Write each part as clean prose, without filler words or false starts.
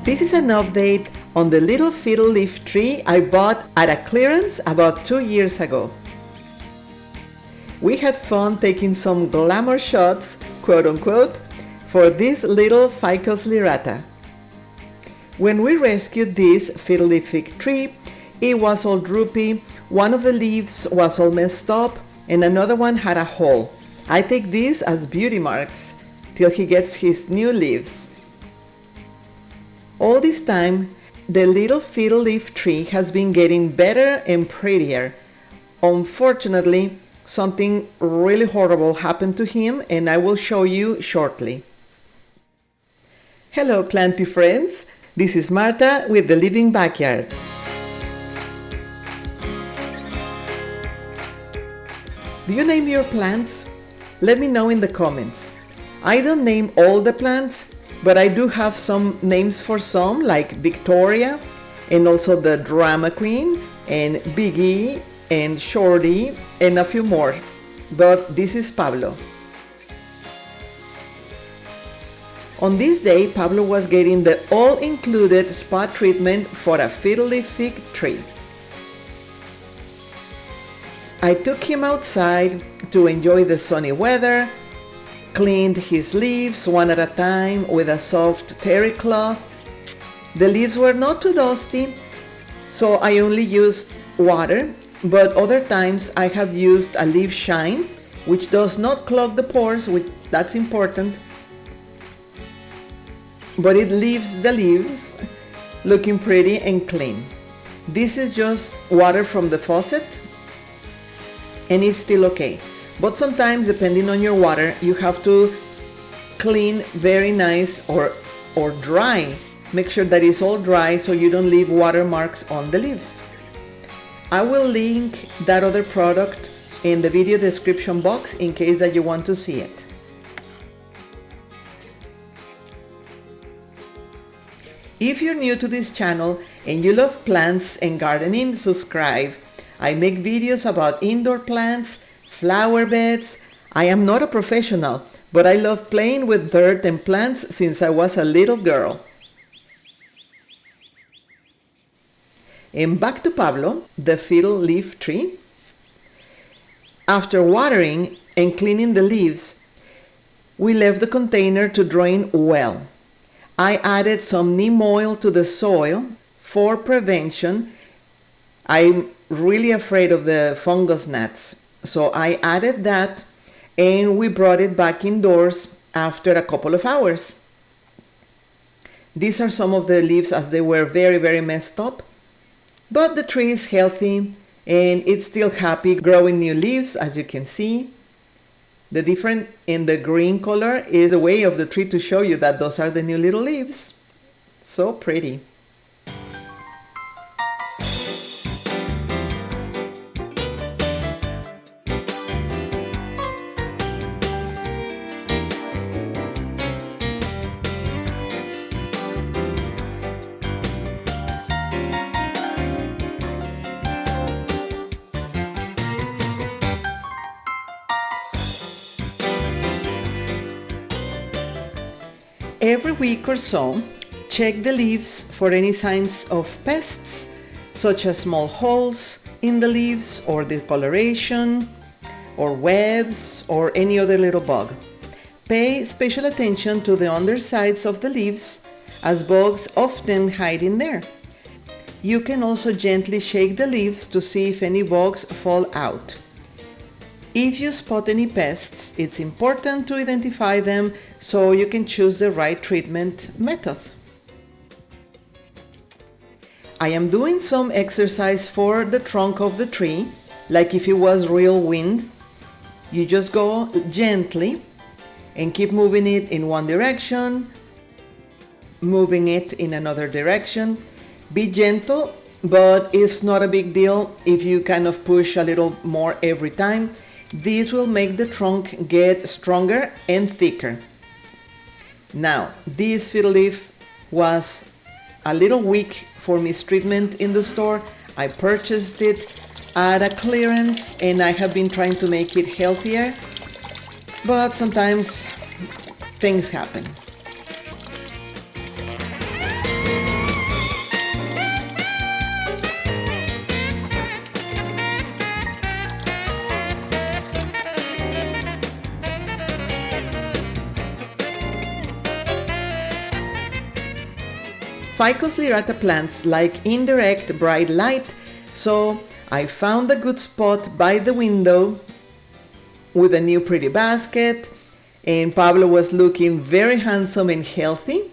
This is an update on the little fiddle leaf tree I bought at a clearance about 2 years ago. We had fun taking some glamour shots, quote unquote, for this little ficus lyrata. When we rescued this fiddle leaf fig tree, it was all droopy, one of the leaves was all messed up, and another one had a hole. I take these as beauty marks till he gets his new leaves. All this time, the little fiddle leaf tree has been getting better and prettier. Unfortunately, something really horrible happened to him, and I will show you shortly. Hello, planty friends. This is Marta with the Living Backyard. Do you name your plants? Let me know in the comments. I don't name all the plants, but I do have some names for some, like Victoria, and also the Drama Queen, and Biggie, and Shorty, and a few more. But this is Pablo. On this day, Pablo was getting the all-included spot treatment for a fiddle leaf fig tree. I took him outside to enjoy the sunny weather, cleaned his leaves one at a time with a soft terry cloth. The leaves were not too dusty, so I only used water, but other times I have used a leaf shine, which does not clog the pores, which that's important, but it leaves the leaves looking pretty and clean. This is just water from the faucet, and it's still okay. But sometimes, depending on your water, you have to clean very nice or dry. Make sure that it's all dry so you don't leave water marks on the leaves. I will link that other product in the video description box in case that you want to see it. If you're new to this channel and you love plants and gardening, subscribe. I make videos about indoor plants, flower beds. I am not a professional, but I love playing with dirt and plants since I was a little girl. And back to Pablo, the fiddle leaf tree. After watering and cleaning the leaves, we left the container to drain well. I added some neem oil to the soil for prevention. I'm really afraid of the fungus gnats, so I added that, and we brought it back indoors after a couple of hours. These are some of the leaves as they were very, very messed up, but the tree is healthy and it's still happy growing new leaves, as you can see. The difference in the green color is a way of the tree to show you that those are the new little leaves. So pretty. Every week or so, check the leaves for any signs of pests, such as small holes in the leaves or discoloration or webs or any other little bug. Pay special attention to the undersides of the leaves, as bugs often hide in there. You can also gently shake the leaves to see if any bugs fall out. If you spot any pests, it's important to identify them so you can choose the right treatment method. I am doing some exercise for the trunk of the tree, like if it was real wind. You just go gently and keep moving it in one direction, moving it in another direction. Be gentle, but it's not a big deal if you kind of push a little more every time. This will make the trunk get stronger and thicker. Now, this fiddle leaf was a little weak for mistreatment in the store. I purchased it at a clearance and I have been trying to make it healthier, but sometimes things happen. Ficus lyrata plants like indirect bright light, so I found a good spot by the window with a new pretty basket, and Pablo was looking very handsome and healthy.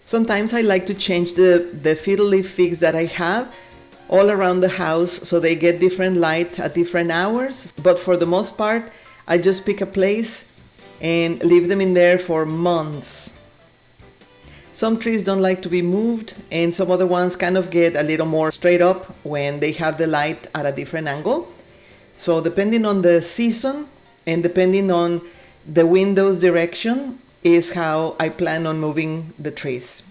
Sometimes I like to change the fiddle leaf figs that I have all around the house so they get different light at different hours, but for the most part I just pick a place and leave them in there for months. Some trees don't like to be moved, and some other ones kind of get a little more straight up when they have the light at a different angle. So depending on the season and depending on the window's direction is how I plan on moving the trees.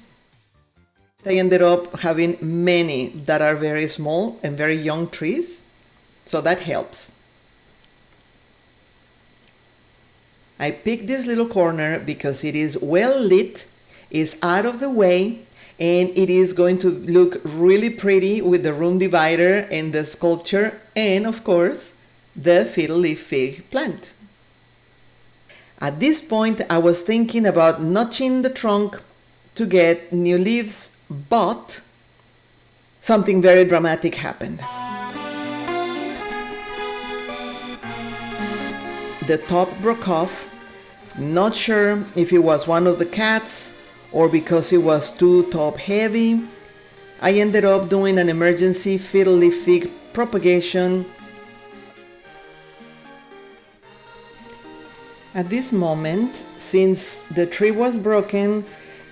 I ended up having many that are very small and very young trees, so that helps. I picked this little corner because it is well lit, is out of the way, and it is going to look really pretty with the room divider and the sculpture and, of course, the fiddle leaf fig plant. At this point, I was thinking about notching the trunk to get new leaves, but something very dramatic happened. The top broke off. Not sure if it was one of the cats or because it was too top heavy. I ended up doing an emergency fiddle leaf fig propagation. At this moment, since the tree was broken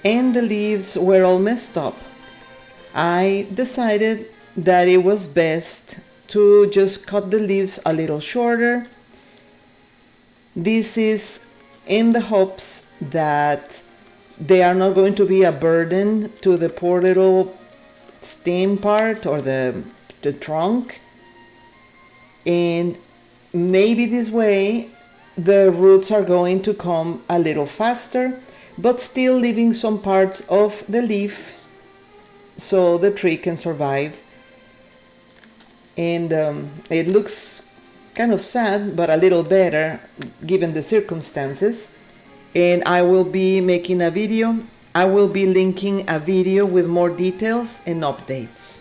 and the leaves were all messed up, I decided that it was best to just cut the leaves a little shorter. This is in the hopes that they are not going to be a burden to the poor little stem part or the trunk, and maybe this way the roots are going to come a little faster, but still leaving some parts of the leaves so the tree can survive. And it looks kind of sad, but a little better given the circumstances. And I will be making a video. I will be linking a video with more details and updates.